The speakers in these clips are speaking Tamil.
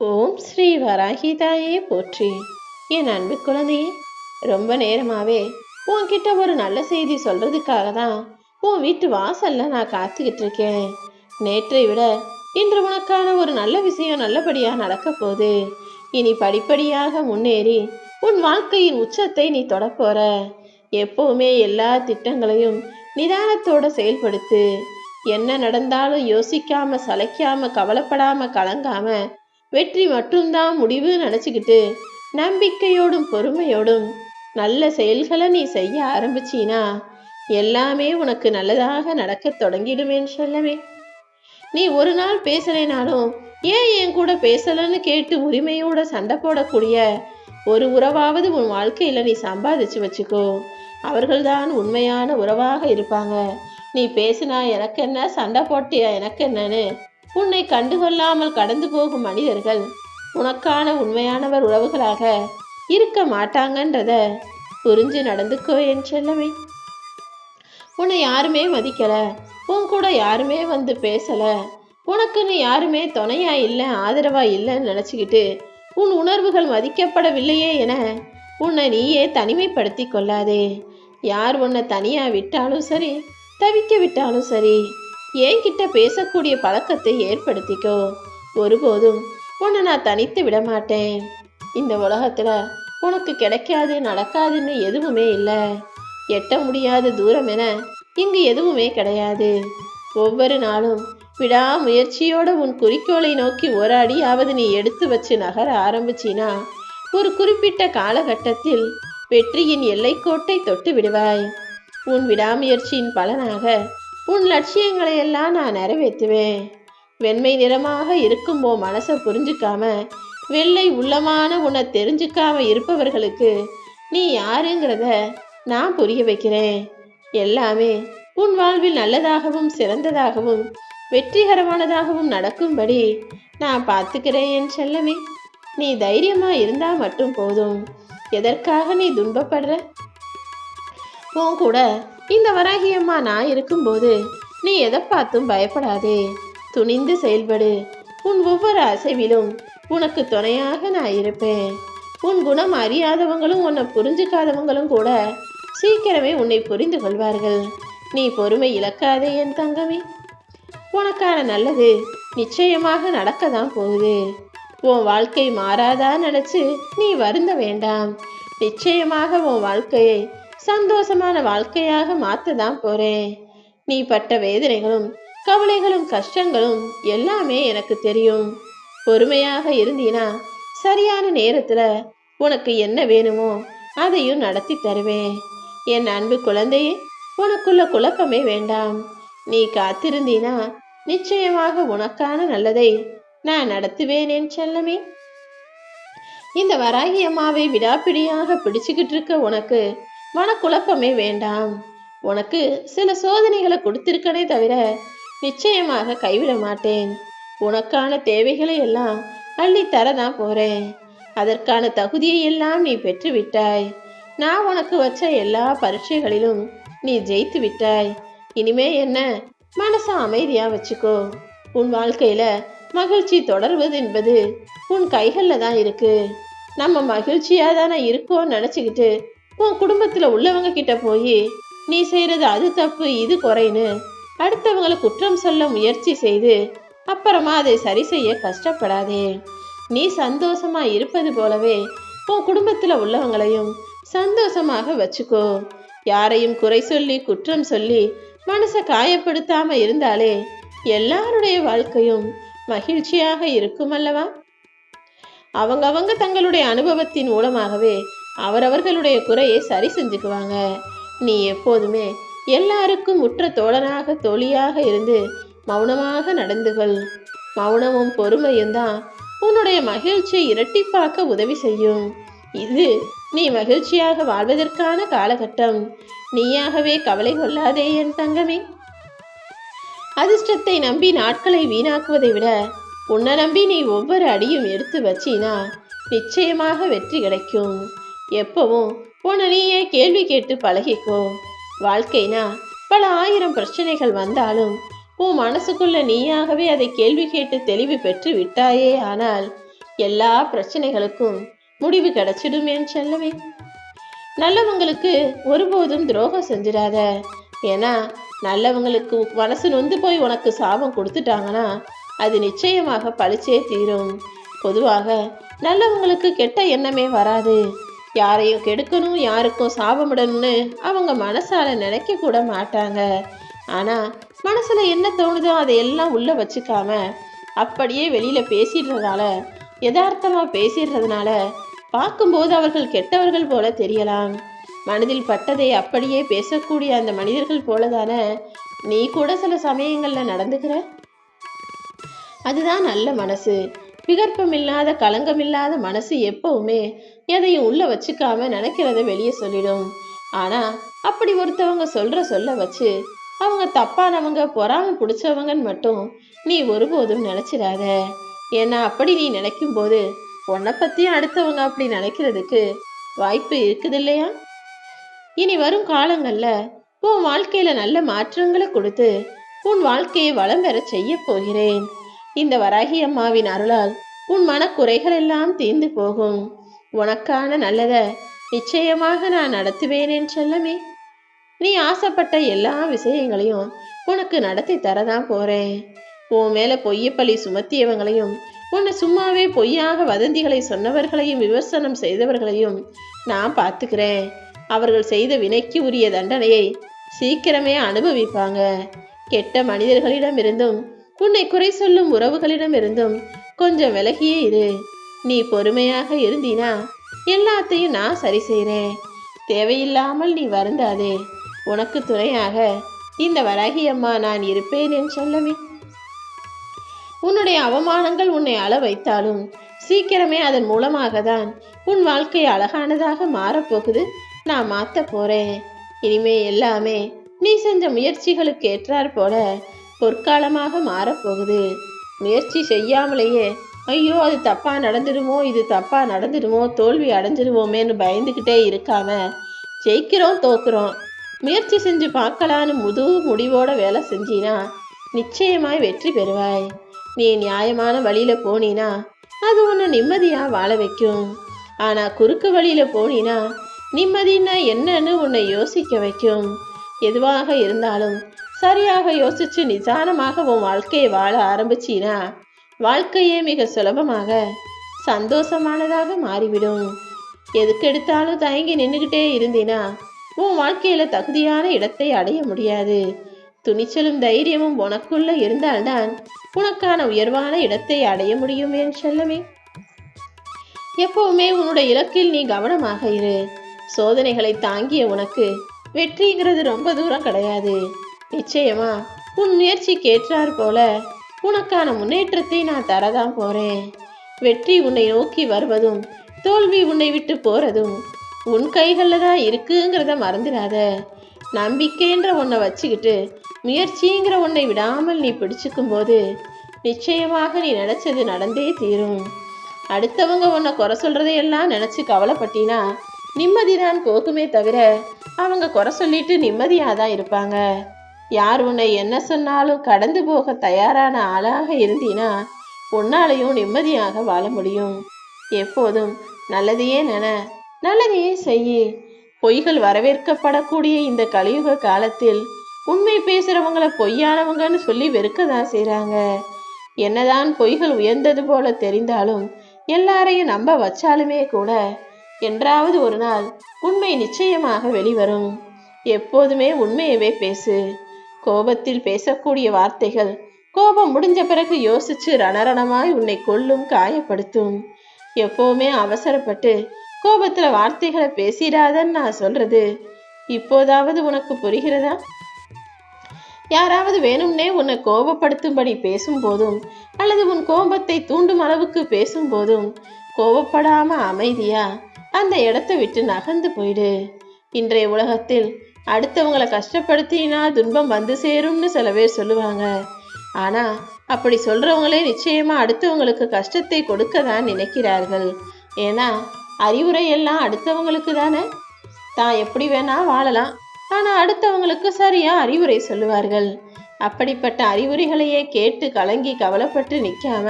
ஓம் ஸ்ரீ வராகிதாயே போற்றி. என் அன்பு குழந்தையே, ரொம்ப நேரமாவே உன்கிட்ட ஒரு நல்ல செய்தி சொல்றதுக்காக தான் உன் வீட்டு வாசல்ல நான் காத்துக்கிட்டு இருக்கேன். நேற்றை விட இன்று உனக்கான ஒரு நல்ல விஷயம் நல்லபடியா நடக்க போகுது. இனி படிப்படியாக முன்னேறி உன் வாழ்க்கையின் உச்சத்தை நீ தொடப்போற. எப்பவுமே எல்லா திட்டங்களையும் நிதானத்தோட செயல்படுத்து. என்ன நடந்தாலும் யோசிக்காம, சளைக்காம, கவலைப்படாம, கலங்காம வெற்றி மட்டும்தான் முடிவு நினச்சிக்கிட்டு நம்பிக்கையோடும் பொறுமையோடும் நல்ல செயல்களை நீ செய்ய ஆரம்பிச்சினா எல்லாமே உனக்கு நல்லதாக நடக்க தொடங்கிடுமேன்னு சொல்லவே. நீ ஒரு நாள் பேசலைனாலும் ஏன் என் கூட பேசலன்னு கேட்டு உரிமையோட சண்டை போடக்கூடிய ஒரு உறவாவது உன் வாழ்க்கையில நீ சம்பாதிச்சு வச்சுக்கோ. அவர்கள்தான் உண்மையான உறவாக இருப்பாங்க. நீ பேசினா எனக்கு என்ன, சண்டை போட்டியா எனக்கு என்னன்னு உன்னை கண்டுகொள்ளாமல் கடந்து போகும் மனிதர்கள் உனக்கான உண்மையானவர் உறவுகளாக இருக்க மாட்டாங்கன்றத புரிஞ்சு நடந்துக்கோ என் செல்லமே. உன்னை யாருமே மதிக்கல, உன் கூட யாருமே வந்து பேசல, உனக்குன்னு யாருமே துணையா இல்லை, ஆதரவா இல்லைன்னு நினச்சிக்கிட்டு உன் உணர்வுகள் மதிக்கப்படவில்லையே என உன்னை நீயே தனிமைப்படுத்தி கொள்ளாதே. யார் உன்னை தனியா விட்டாலும் சரி, தவிக்க விட்டாலும் சரி, என்கிட்ட பேசக்கூடிய பழக்கத்தை ஏற்படுத்திக்கோ. ஒருபோதும் உன்னை நான் தனித்து விட மாட்டேன். இந்த உலகத்துல உனக்கு கிடைக்காது நடக்காதுன்னு எதுவுமே இல்லை. எட்ட முடியாத தூரம் என இங்கு எதுவுமே கிடையாது. ஒவ்வொரு நாளும் விடாமுயற்சியோட உன் குறிக்கோளை நோக்கி ஒரு அடியாவது நீ எடுத்து வச்சு நகர ஆரம்பிச்சினா ஒரு குறிப்பிட்ட காலகட்டத்தில் வெற்றியின் எல்லைக்கோட்டை தொட்டு விடுவாய். உன் விடாமுயற்சியின் பலனாக உன் லட்சியங்களை எல்லாம் நான் நிறைவேற்றுவேன். வெண்மை நிறமாக இருக்கும் உன் மனசை புரிஞ்சுக்காம, வெள்ளை உள்ளமான உன்னை தெரிஞ்சுக்காம இருப்பவர்களுக்கு நீ யாருங்கிறத நான் புரிய வைக்கிறேன். எல்லாமே உன் வாழ்வில் நல்லதாகவும் சிறந்ததாகவும் வெற்றிகரமானதாகவும் நடக்கும்படி நான் பார்த்துக்கிறேன் என் செல்லமே. நீ தைரியமா இருந்தா மட்டும் போதும். எதற்காக நீ துன்பப்படுற? உன் கூட இந்த வராகியம்மா நான் இருக்கும்போது நீ எதை பார்த்தும் பயப்படாதே. துணிந்து செயல்படு. உன் ஒவ்வொரு அசைவிலும் உனக்கு துணையாக நான் இருப்பேன். உன் குணம் அறியாதவங்களும் உன்னை புரிஞ்சுக்காதவங்களும் கூட சீக்கிரமே உன்னை புரிந்து கொள்வார்கள். நீ பொறுமை இழக்காதே என் தங்கமே. உனக்கான நல்லது நிச்சயமாக நடக்க தான் போகுது. உன் வாழ்க்கை மாறாதா நினைச்சு நீ வருந்த வேண்டாம். நிச்சயமாக உன் வாழ்க்கையை சந்தோஷமான வாழ்க்கையாக மாற்றதான் போறேன். நீ பட்ட வேதனைகளும் கவலைகளும் கஷ்டங்களும் எல்லாமே எனக்கு தெரியும். பொறுமையாக இருந்தீனா சரியான நேரத்துல உனக்கு என்ன வேணுமோ அதையும் நடத்தி தருவேன். என் அன்பு குழந்தையே, உனக்குள்ள குழப்பமே வேண்டாம். நீ காத்திருந்தீனா நிச்சயமாக உனக்கான நல்லதை நான் நடத்துவேன் என் செல்லமே. இந்த வராகி அம்மாவை விடாப்பிடியாக பிடிச்சுக்கிட்டு இருக்க உனக்கு மனக்குழப்பமே வேண்டாம். உனக்கு சில சோதனைகளை கொடுத்திருக்கனே தவிர நிச்சயமாக கைவிட மாட்டேன். உனக்கான தேவைகளை எல்லாம் அள்ளி தரதான் போறேன். அதற்கான தகுதியை எல்லாம் நீ பெற்று விட்டாய். நான் உனக்கு வச்ச எல்லா பரீட்சைகளிலும் நீ ஜெயித்து விட்டாய். இனிமே என்ன, மனசை அமைதியா வச்சுக்கோ. உன் வாழ்க்கையில மகிழ்ச்சி தொடர்வது என்பது உன் கைகளில் தான் இருக்கு. நம்ம மகிழ்ச்சியா தானே இருக்கோன்னு நினச்சிக்கிட்டு உன் குடும்பத்தில் உள்ளவங்க கிட்ட போய் நீ செய்கிறது அது தப்பு இது குறைன்னு அடுத்தவங்களை குற்றம் சொல்ல முயற்சி செய்து அப்புறமா அதை சரி செய்ய கஷ்டப்படாதே. நீ சந்தோஷமா இருப்பது போலவே உன் குடும்பத்தில் உள்ளவங்களையும் சந்தோஷமாக வச்சுக்கோ. யாரையும் குறை சொல்லி குற்றம் சொல்லி மனசை காயப்படுத்தாம இருந்தாலே எல்லாருடைய வாழ்க்கையும் மகிழ்ச்சியாக இருக்கும் அல்லவா? அவங்க தங்களுடைய அனுபவத்தின் மூலமாகவே அவரவர்களுடைய குறையை சரி செஞ்சுக்குவாங்க. நீ எப்போதுமே எல்லாருக்கும் உற்ற தோழனாக தோழியாக இருந்து மௌனமாக நடந்துகள். மௌனமும் பொறுமையும் தான் உன்னுடைய மகிழ்ச்சியை இரட்டிப்பாக்க உதவி செய்யும். இது நீ மகிழ்ச்சியாக வாழ்வதற்கான காலகட்டம். நீயாகவே கவலை கொள்ளாதே என் தங்கமே. அதிர்ஷ்டத்தை நம்பி நாட்களை வீணாக்குவதை விட உன்னை நம்பி நீ ஒவ்வொரு அடியும் எடுத்து வச்சினா நிச்சயமாக வெற்றி கிடைக்கும். எப்பவும் உன்னை நீயே கேள்வி கேட்டு பழகிக்கோ. வாழ்க்கைனா பல ஆயிரம் பிரச்சனைகள் வந்தாலும் உன் மனசுக்குள்ள நீயாகவே அதை கேள்வி கேட்டு தெளிவு பெற்று விட்டாயே ஆனால் எல்லா பிரச்சனைகளுக்கும் முடிவு கிடைச்சிடும் என் செல்லமே. நல்லவங்களுக்கு ஒருபோதும் துரோகம் செஞ்சிடாத. ஏன்னா நல்லவங்களுக்கு மனசு நொந்து போய் உனக்கு சாபம் கொடுத்துட்டாங்கன்னா அது நிச்சயமாக பழிச்சே தீரும். பொதுவாக நல்லவங்களுக்கு கெட்ட எண்ணமே வராது. யாரையும் கெடுக்கணும், யாருக்கும் சாபமிடணும்னு அவங்க மனசால நினைக்க கூட மாட்டாங்க. ஆனா மனசுல என்ன தோணுதோ அதையெல்லாம் உள்ள வச்சுக்காம அப்படியே வெளியில பேசிடுறதுனால, யதார்த்தமா பேசிடுறதுனால பார்க்கும்போது அவர்கள் கெட்டவர்கள் போல தெரியலாம். மனதில் பட்டதை அப்படியே பேசக்கூடிய அந்த மனிதர்கள் போலதானே நீ கூட சில சமயங்கள்ல நடந்துக்கிற. அதுதான் நல்ல மனசு. விகற்பமில்லாத களங்கமில்லாத மனசு எப்பவுமே எதையும் உள்ள வச்சுக்காம நினைக்கிறத வெளியே சொல்லிடும். ஆனா அப்படி ஒருத்தவங்க சொல்ல வச்சு அவங்க தப்பானவங்க, பொறாம பிடிச்சவங்கன்னு மட்டும் நீ ஒருபோதும் நினைச்சிடாத. ஏன்னா அப்படி நீ நினைக்கும் போது உன்னை பத்தியும் அடுத்தவங்க அப்படி நினைக்கிறதுக்கு வாய்ப்பு இருக்குது இல்லையா? இனி வரும் காலங்கள்ல உன் வாழ்க்கையில நல்ல மாற்றங்களை கொடுத்து உன் வாழ்க்கையை வளம் பெற செய்ய போகிறேன். இந்த வராகி அம்மாவின் அருளால் உன் மனக்குறைகள் எல்லாம் தீர்ந்து போகும். உனக்கான நல்லத நிச்சயமாக நான் நடத்துவேன் என் செல்லமே. நீ ஆசைப்பட்ட எல்லா விஷயங்களையும் உனக்கு நடத்தி தரதான் போறேன். உன் மேல பொய்யப்பழி சுமத்தியவங்களையும், உன்னை சும்மாவே பொய்யாக வதந்திகளை சொன்னவர்களையும், விமர்சனம் செய்தவர்களையும் நான் பார்த்துக்கிறேன். அவர்கள் செய்த வினைக்கு உரிய தண்டனையை சீக்கிரமே அனுபவிப்பாங்க. கெட்ட மனிதர்களிடமிருந்தும், உன்னை குறை சொல்லும் உறவுகளிடமிருந்தும் கொஞ்சம் விலகியே இரு. நீ பொறுமையாக இருந்தீனா எல்லாத்தையும் நான் சரி செய்கிறேன். தேவையில்லாமல் நீ வருந்தாதே. உனக்கு துணையாக இந்த வராகி அம்மா நான் இருப்பேன் என் செல்லமே. உன்னுடைய அவமானங்கள் உன்னை அழ வைத்தாலும் சீக்கிரமே அதன் மூலமாக தான் உன் வாழ்க்கை அழகானதாக மாறப்போகுது. நான் மாற்ற போறேன். இனிமே எல்லாமே நீ செஞ்ச முயற்சிகளுக்கு ஏற்றாற் போல பொற்காலமாக மாறப்போகுது. முயற்சி செய்யாமலேயே ஐயோ அது தப்பா நடந்துடுமோ, இது தப்பா நடந்துடுமோ, தோல்வி அடைஞ்சிடுவோமேன்னு பயந்துக்கிட்டே இருக்காம ஜெயிக்கிறோம் தோக்குறோம் முயற்சி செஞ்சு பார்க்கலான்னு முடிவோட வேலை செஞ்சினா நிச்சயமாய் வெற்றி பெறுவாய். நீ நியாயமான வழியில போனீனா அது உன்னை நிம்மதியா வாழ வைக்கும். ஆனா குறுக்கு வழியில போனீனா நிம்மதினா என்னன்னு உன்னை யோசிக்க வைக்கும். எதுவாக இருந்தாலும் சரியாக யோசிச்சு நிதானமாக உன் வாழ்க்கையை வாழ ஆரம்பிச்சினா வாழ்க்கையே மிக சுலபமாக சந்தோஷமானதாக மாறிவிடும். எதுக்கெடுத்தாலும் தயங்கி நின்றுகிட்டே இருந்தினா உன் வாழ்க்கையில தகுதியான இடத்தை அடைய முடியாது. துணிச்சலும் தைரியமும் உனக்குள்ள இருந்தால்தான் உனக்கான உயர்வான இடத்தை அடைய முடியும் என் செல்லமே. எப்பவுமே உன்னுடைய இலக்கில் நீ கவனமாக இரு. சோதனைகளை தாங்கிய உனக்கு வெற்றிங்கிறது ரொம்ப தூரம் கிடையாது. நிச்சயமா உன் முயற்சிக்கு ஏற்றாற் போல உனக்கான முன்னேற்றத்தை நான் தரதான் போறேன். வெற்றி உன்னை நோக்கி வருவதும் தோல்வி உன்னை விட்டு போறதும் உன் கைகளில் தான் இருக்குங்கிறத மறந்துடாத. நம்பிக்கைன்ற ஒன்றை வச்சுக்கிட்டு முயற்சிங்கிற ஒன்றை விடாமல் நீ பிடிச்சிக்கும் போது நிச்சயமாக நீ நினைச்சது நடந்தே தீரும். அடுத்தவங்க உன்னை குறை சொல்றதையெல்லாம் நினைச்சு கவலைப்பட்டினா நிம்மதிதான் போகுமே தவிர அவங்க குறை சொல்லிட்டு நிம்மதியாக தான் இருப்பாங்க. யார் உன்னை என்ன சொன்னாலும் கடந்து போக தயாரான ஆளாக இருந்தீனா உன்னாலையும் நிம்மதியாக வாழ முடியும். எப்போதும் நல்லதையே நல்லதையே செய்யி. பொய்கள் வரவேற்கப்படக்கூடிய இந்த கலியுக காலத்தில் உண்மை பேசுறவங்களை பொய்யானவங்கன்னு சொல்லி வெறுக்கதான் செய்றாங்க. என்னதான் பொய்கள் உயர்ந்தது போல தெரிந்தாலும் எல்லாரையும் நம்ப வச்சாலுமே கூட என்றாவது ஒரு நாள் உண்மை நிச்சயமாக வெளிவரும். எப்போதுமே உண்மையவே பேசு. கோபத்தில் பேசக்கூடிய வார்த்தைகள் கோபம் முடிஞ்ச பிறகு யோசிச்சு ரணரணமாய் உன்னை கொல்லும், காயப்படுத்தும். எப்பவுமே அவசரப்பட்டு கோபத்துல வார்த்தைகளை பேசிடாதன்னு நான் சொல்றது இப்போதாவது உனக்கு புரிகிறதா? யாராவது வேணும்னே உன்னை கோபப்படுத்தும்படி பேசும் போதும் அல்லது உன் கோபத்தை தூண்டும் அளவுக்கு பேசும் போதும் கோபப்படாம அமைதியா அந்த இடத்தை விட்டு நகர்ந்து போயிடு. இன்றைய உலகத்தில் அடுத்தவங்களை கஷ்டப்படுத்தினா துன்பம் வந்து சேரும்னு சில பேர் சொல்லுவாங்க. ஆனா அப்படி சொல்றவங்களே நிச்சயமா அடுத்தவங்களுக்கு கஷ்டத்தை கொடுக்க தான் நினைக்கிறார்கள். ஏன்னா அறிவுரை எல்லாம் அடுத்தவங்களுக்கு தானே. தான் எப்படி வேணா வாழலாம், ஆனா அடுத்தவங்களுக்கு சரியா அறிவுரை சொல்லுவார்கள். அப்படிப்பட்ட அறிவுரைகளையே கேட்டு கலங்கி கவலைப்பட்டு நிற்காம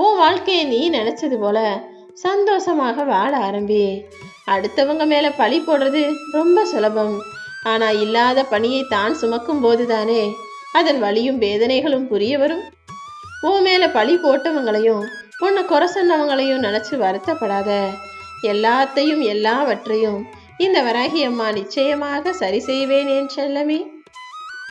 உன் வாழ்க்கையை நீ நினைச்சது போல சந்தோஷமாக வாழ ஆரம்பி. அடுத்தவங்க மேல பழி போடுறது ரொம்ப சுலபம். ஆனா இல்லாத பணியை தான் சுமக்கும் போதுதானே அதன் வலியும் வேதனைகளும் புரிய வரும். உன் மேல பழி போட்டவங்களையும் உன்னை குறை சொன்னவங்களையும் நினைச்சு வருத்தப்படாத. எல்லாத்தையும் எல்லாவற்றையும் இந்த வராகி அம்மா நிச்சயமாக சரி செய்வேன் என் செல்லமே.